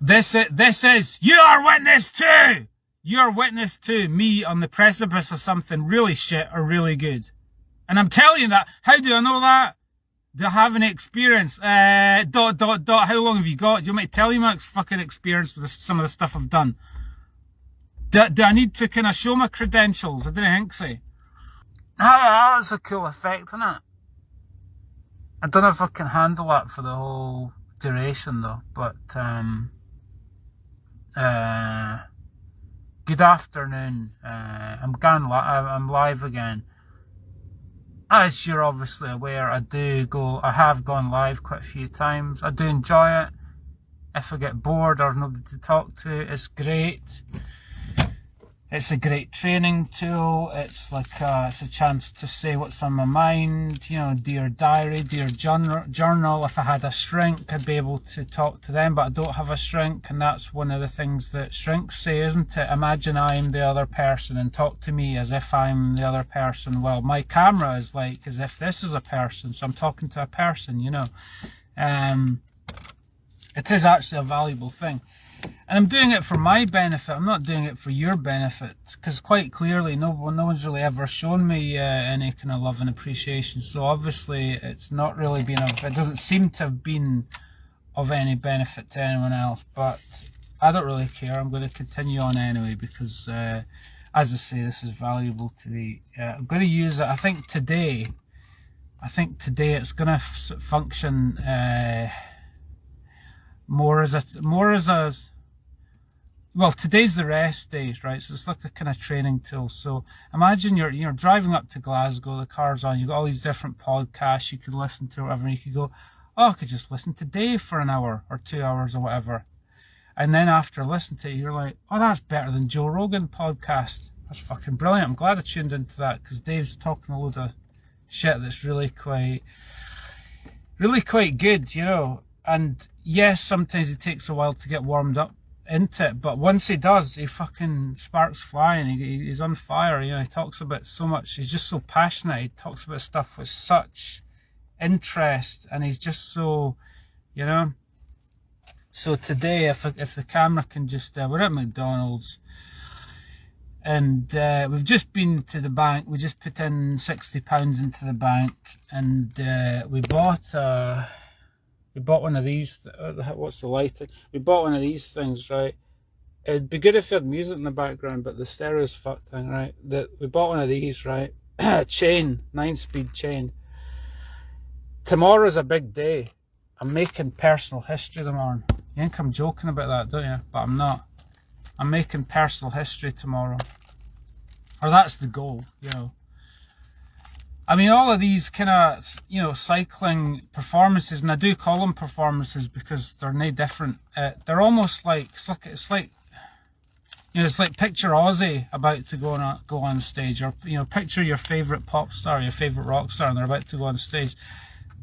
This is you're witness to me on the precipice of something really shit or really good. And I'm telling you that. How do I know that? Do I have any experience? How long have you got? Do you want me to tell you my fucking experience with some of the stuff I've done? Do I need to kind of show my credentials? I didn't think so. That's a cool effect, isn't it? I don't know if I can handle that for the whole duration though, but good afternoon. I'm live again. As you're obviously aware, I have gone live quite a few times. I do enjoy it. If I get bored or nobody to talk to, it's great. It's a great training tool. It's like it's a chance to say what's on my mind. You know, dear diary, dear journal. If I had a shrink, I'd be able to talk to them, but I don't have a shrink, and that's one of the things that shrinks say, isn't it? Imagine I'm the other person and talk to me as if I'm the other person. Well, my camera is like as if this is a person, so I'm talking to a person, you know. It is actually a valuable thing. And I'm doing it for my benefit. I'm not doing it for your benefit, because quite clearly no one's really ever shown me any kind of love and appreciation. So obviously it's not really been it doesn't seem to have been of any benefit to anyone else. But I don't really care. I'm going to continue on anyway, because as I say, this is valuable to me. I'm going to use it. I think today it's going to function more as a well, today's the rest days, right? So it's like a kind of training tool. So imagine you're driving up to Glasgow, the car's on, you've got all these different podcasts you could listen to or whatever, and you could go, oh, I could just listen to Dave for an hour or 2 hours or whatever. And then after listening to it, you're like, oh, that's better than Joe Rogan podcast. That's fucking brilliant. I'm glad I tuned into that, because Dave's talking a load of shit that's really quite good, you know. And yes, sometimes it takes a while to get warmed up into it, but once he does, he fucking sparks flying. He's on fire, you know. He talks about so much. He's just so passionate. He talks about stuff with such interest, and he's just so, you know. So today, if the camera can just, we're at McDonald's, and we've just been to the bank. We just put in £60 into the bank, and we bought one of these. What's the lighting? We bought one of these things, right? It'd be good if you had music in the background, but the stereo's fucked thing, right? We bought one of these, right? Chain, 9-speed chain. Tomorrow's a big day. I'm making personal history tomorrow. You think I'm joking about that, don't you? But I'm not. I'm making personal history tomorrow. Or that's the goal, you know. I mean, all of these kind of, you know, cycling performances, and I do call them performances because they're no different. They're almost like, it's like, you know, it's like picture Ozzy about to go on stage, or, you know, picture your favourite pop star, your favourite rock star, and they're about to go on stage.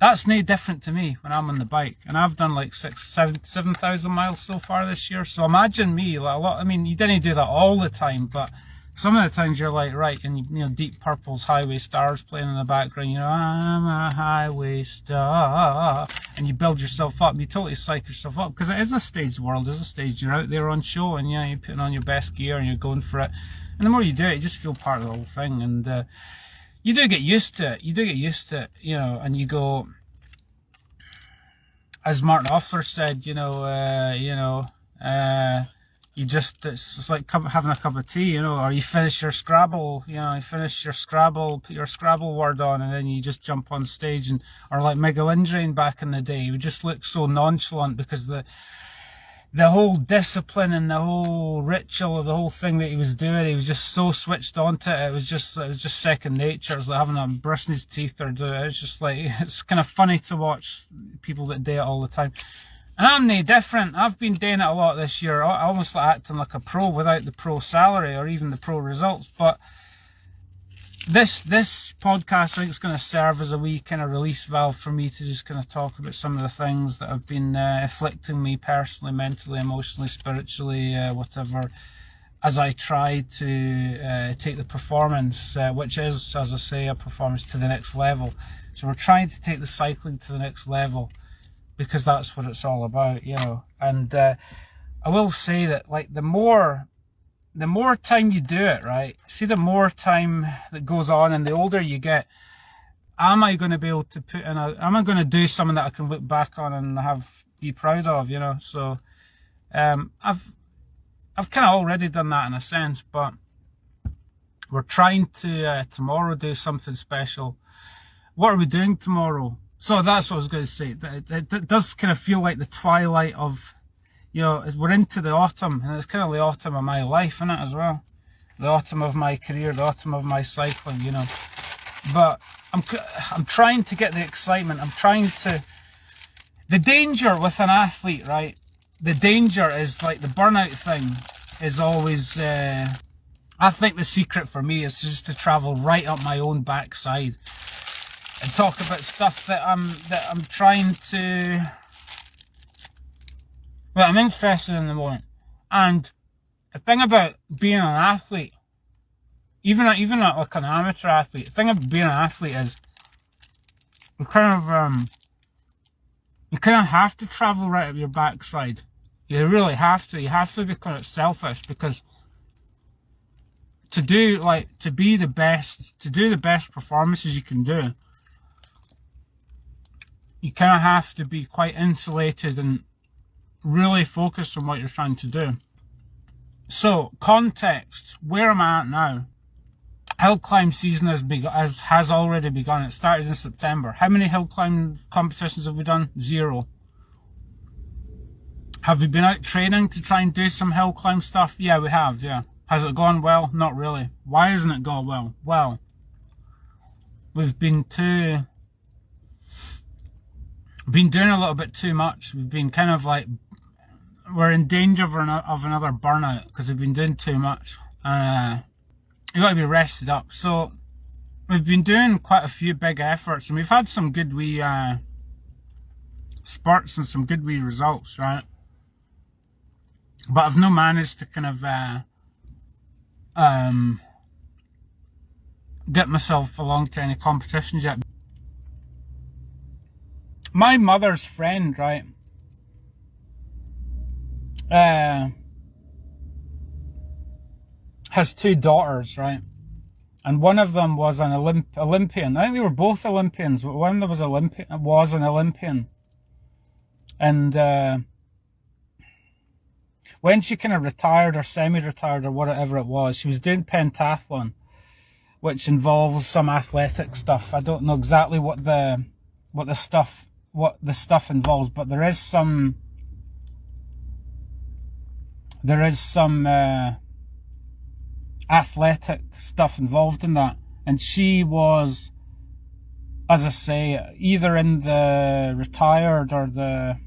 That's no different to me when I'm on the bike, and I've done like 7,000 miles so far this year. So imagine me, like a lot. I mean, you didn't do that all the time, but some of the times you're like, right, and you know, Deep Purple's Highway Stars playing in the background, you know, I'm a highway star, and you build yourself up, you totally psych yourself up, because it is a staged world, it's a stage, you're out there on show, and yeah, you're putting on your best gear, and you're going for it, and the more you do it, you just feel part of the whole thing, and you do get used to it, you know, and you go, as Martin Offler said, it's like having a cup of tea, you know, or you finish your Scrabble, you know, put your Scrabble word on, and then you just jump on stage, and, or like Miguel Indurain back in the day, he would just look so nonchalant, because the whole discipline and the whole ritual of the whole thing that he was doing, he was just so switched on to it. It was just second nature. It was like having a brush in his teeth or do it. It's just like, it's kind of funny to watch people that do it all the time. And I'm no different. I've been doing it a lot this year. I almost like acting like a pro without the pro salary or even the pro results. But this podcast, I think, is going to serve as a wee kind of release valve for me to just kind of talk about some of the things that have been afflicting me personally, mentally, emotionally, spiritually, whatever, as I try to take the performance, which is, as I say, a performance, to the next level. So we're trying to take the cycling to the next level. because that's what it's all about, you know. And I will say that, like, the more time you do it, right? See, the more time that goes on, and the older you get, am I going to be able to am I going to do something that I can look back on and be proud of, you know? So, I've kind of already done that in a sense, but we're trying to, tomorrow, do something special. What are we doing tomorrow? So that's what I was going to say. It does kind of feel like the twilight of, you know, we're into the autumn, and it's kind of the autumn of my life, isn't it, as well? The autumn of my career, the autumn of my cycling, you know. But I'm trying to get the excitement. The danger with an athlete, right? The danger is, like, the burnout thing is always, I think the secret for me is just to travel right up my own backside and talk about stuff that I'm trying to, well, I'm interested in the moment. And the thing about being an athlete, even like an amateur athlete, the thing about being an athlete is you kind of have to travel right up your backside. You really have to. You have to, because it's selfish, because to do the best performances you can do, you kind of have to be quite insulated and really focused on what you're trying to do. So, context, where am I at now? Hill climb season has already begun. It started in September. How many hill climb competitions have we done? 0. Have we been out training to try and do some hill climb stuff? Yeah, we have, yeah. Has it gone well? Not really. Why hasn't it gone well? Well, we've been doing a little bit too much. We've been kind of like, we're in danger of another burnout because we've been doing too much. You got to be rested up. So we've been doing quite a few big efforts, and we've had some good wee spurts and some good wee results, right? But I've not managed to kind of get myself along to any competitions yet. My mother's friend, right, has 2 daughters, right? And one of them was an Olympian. I think they were both Olympians, but one of them was an Olympian. And when she kind of retired or semi-retired or whatever it was, she was doing pentathlon, which involves some athletic stuff. I don't know exactly what the stuff involves, but there is some athletic stuff involved in that. And she was, as I say, either in the retired or the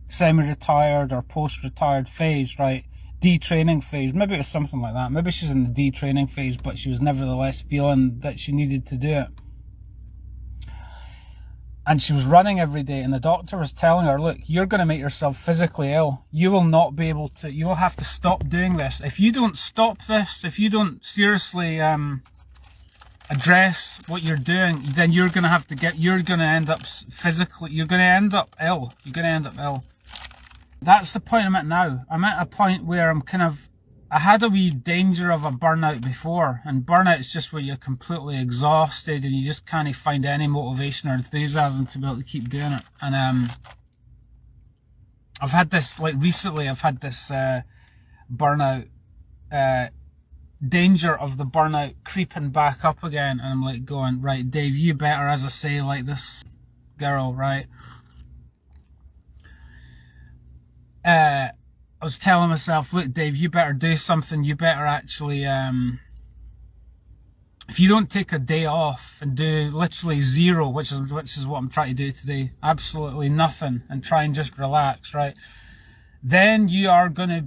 semi-retired or post-retired phase, right? De-training phase. Maybe it was something like that. Maybe she's in the de-training phase, but she was nevertheless feeling that she needed to do it. And she was running every day, and the doctor was telling her, look, you're going to make yourself physically ill. You will not be able to, you will have to stop doing this. If you don't stop this, if you don't seriously address what you're doing, then you're going to end up physically, you're going to end up ill. You're going to end up ill. That's the point I'm at now. I'm at a point where I had a wee danger of a burnout before, and burnout is just where you're completely exhausted and you just can't find any motivation or enthusiasm to be able to keep doing it. And I've had this, like recently, burnout, danger of the burnout creeping back up again, and I'm like going, right, Dave, you better, as I say, like this girl, right? I was telling myself, look, Dave, you better do something. You better actually, if you don't take a day off and do literally 0, which is what I'm trying to do today, absolutely nothing, and try and just relax, right? Then you are going to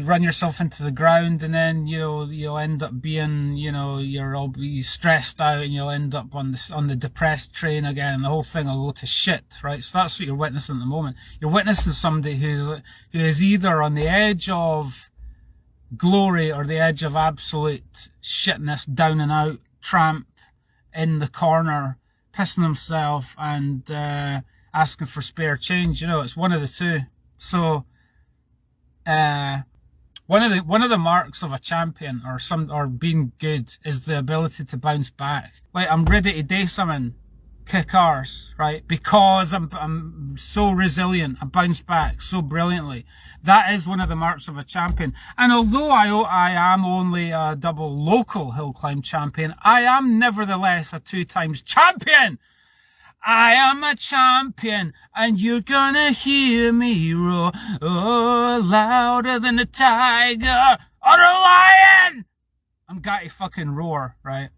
run yourself into the ground, and then you'll end up being, you'll be stressed out, and you'll end up on the depressed train again, and the whole thing will go to shit, right? So that's what you're witnessing at the moment. You're witnessing somebody who is either on the edge of glory or the edge of absolute shitness, down and out, tramp in the corner, pissing himself, and asking for spare change. You know, it's one of the two. So, one of the marks of a champion or being good is the ability to bounce back. Like, I'm ready to do something, kick arse, right? Because I'm so resilient. I bounce back so brilliantly. That is one of the marks of a champion. And although I am only a double local hill climb champion, I am nevertheless a 2 times champion. I am a champion, and you're gonna hear me roar, oh, louder than a tiger or a lion. I'm got to fucking roar, right?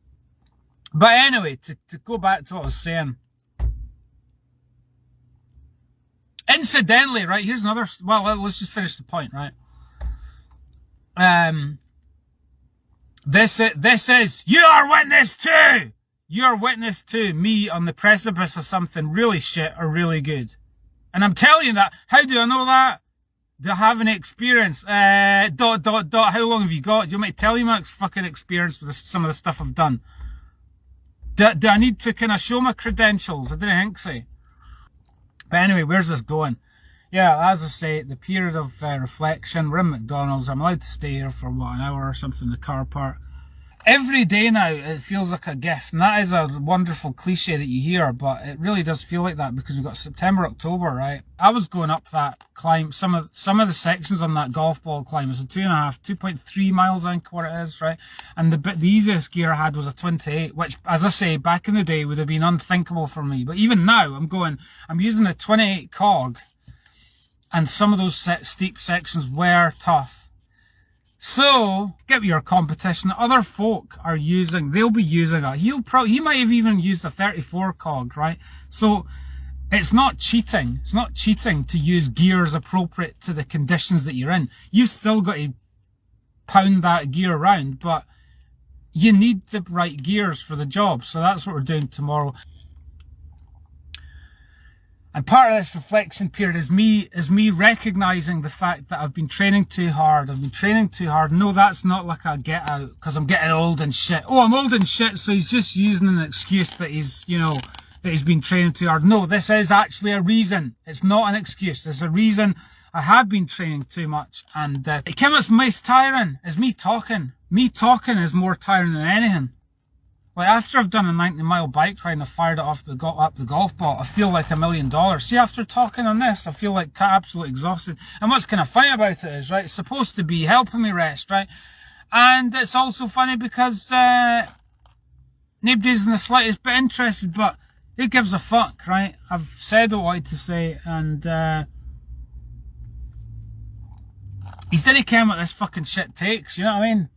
But anyway, to go back to what I was saying. Incidentally, right, here's another, well, let's just finish the point, right? This is, you are witness to! You're witness to me on the precipice of something really shit or really good. And I'm telling you that. How do I know that? Do I have any experience? How long have you got? Do you want me to tell you my fucking experience with some of the stuff I've done? Do I need to kind of show my credentials? I didn't think so. But anyway, where's this going? Yeah, as I say, the period of reflection. We're in McDonald's. I'm allowed to stay here for, what, an hour or something in the car park. Every day now, it feels like a gift. And that is a wonderful cliche that you hear, but it really does feel like that because we've got September, October, right? I was going up that climb, some of the sections on that golf ball climb is a 2.3 miles, I think what it is, right? And the easiest gear I had was a 28, which, as I say, back in the day would have been unthinkable for me. But even now, I'm using the 28 cog, and some of those steep sections were tough. So, get with your competition. Other folk are they'll be using he might have even used a 34 cog, right? So, it's not cheating. It's not cheating to use gears appropriate to the conditions that you're in. You've still got to pound that gear around, but you need the right gears for the job. So that's what we're doing tomorrow. And part of this reflection period is me recognizing the fact that I've been training too hard. No, that's not like a get out because I'm getting old and shit. Oh, I'm old and shit, so he's just using an excuse that he's been training too hard. No, this is actually a reason. It's not an excuse. It's a reason. I have been training too much, and it came as most tiring is me talking. Me talking is more tiring than anything. Like, after I've done a 90-mile bike ride and I've fired it up the golf ball, I feel like $1 million. See, after talking on this, I feel like absolutely exhausted. And what's kind of funny about it is, right, it's supposed to be helping me rest, right? And it's also funny because nobody's in the slightest bit interested, but who gives a fuck, right? I've said what I wanted to say, and he's didn't care what this fucking shit takes, you know what I mean?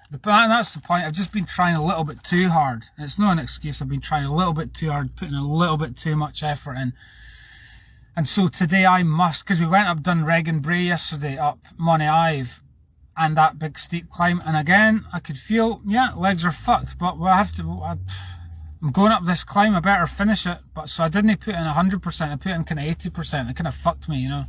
That's the point. I've just been trying a little bit too hard. It's not an excuse. I've been trying a little bit too hard, putting a little bit too much effort in. And so today I must, because we went up done Regan Bray yesterday up Money Ive and that big steep climb. And again, I could feel, yeah, legs are fucked, but I'm going up this climb. I better finish it. But so I didn't put in 100%. I put in kind of 80%. It kind of fucked me, you know.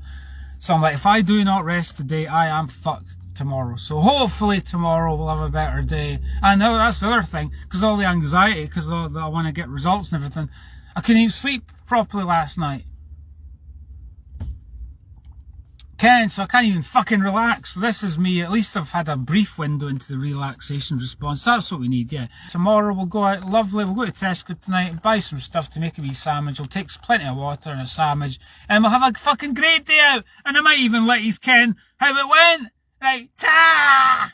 So I'm like, if I do not rest today, I am fucked tomorrow. So hopefully tomorrow we'll have a better day. And that's the other thing, because all the anxiety, because I want to get results and everything. I couldn't even sleep properly last night. So I can't even fucking relax. So this is me. At least I've had a brief window into the relaxation response. That's what we need, yeah. Tomorrow we'll go out, lovely. We'll go to Tesco tonight and buy some stuff to make a wee sandwich. We'll take plenty of water and a sandwich. And we'll have a fucking great day out. And I might even let you ken how it went. Right, ta!